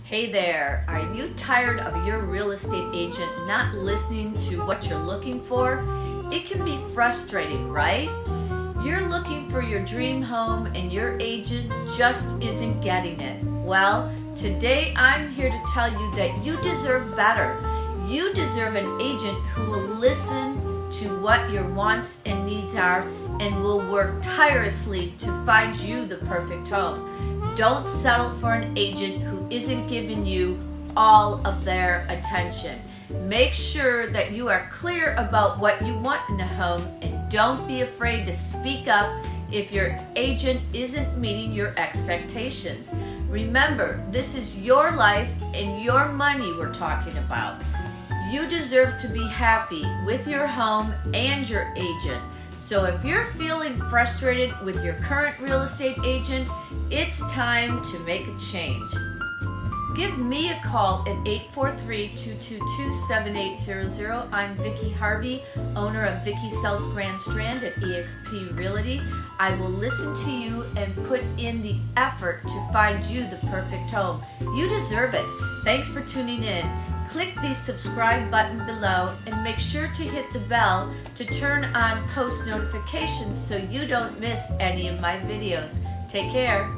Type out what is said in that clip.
Hey there, are you tired of your real estate agent not listening to what you're looking for? It can be frustrating, right? You're looking for your dream home and your agent just isn't getting it. Well, today I'm here to tell you that you deserve better. You deserve an agent who will listen to what your wants and needs are and will work tirelessly to find you the perfect home. Don't settle for an agent who isn't giving you all of their attention. Make sure that you are clear about what you want in a home and don't be afraid to speak up if your agent isn't meeting your expectations. Remember, this is your life and your money we're talking about. You deserve to be happy with your home and your agent. So if you're feeling frustrated with your current real estate agent, it's time to make a change. Give me a call at 843-222-7800. I'm Vicki Harvey, owner of Vicki Sells Grand Strand at eXp Realty. I will listen to you and put in the effort to find you the perfect home. You deserve it. Thanks for tuning in. Click the subscribe button below and make sure to hit the bell to turn on post notifications so you don't miss any of my videos. Take care.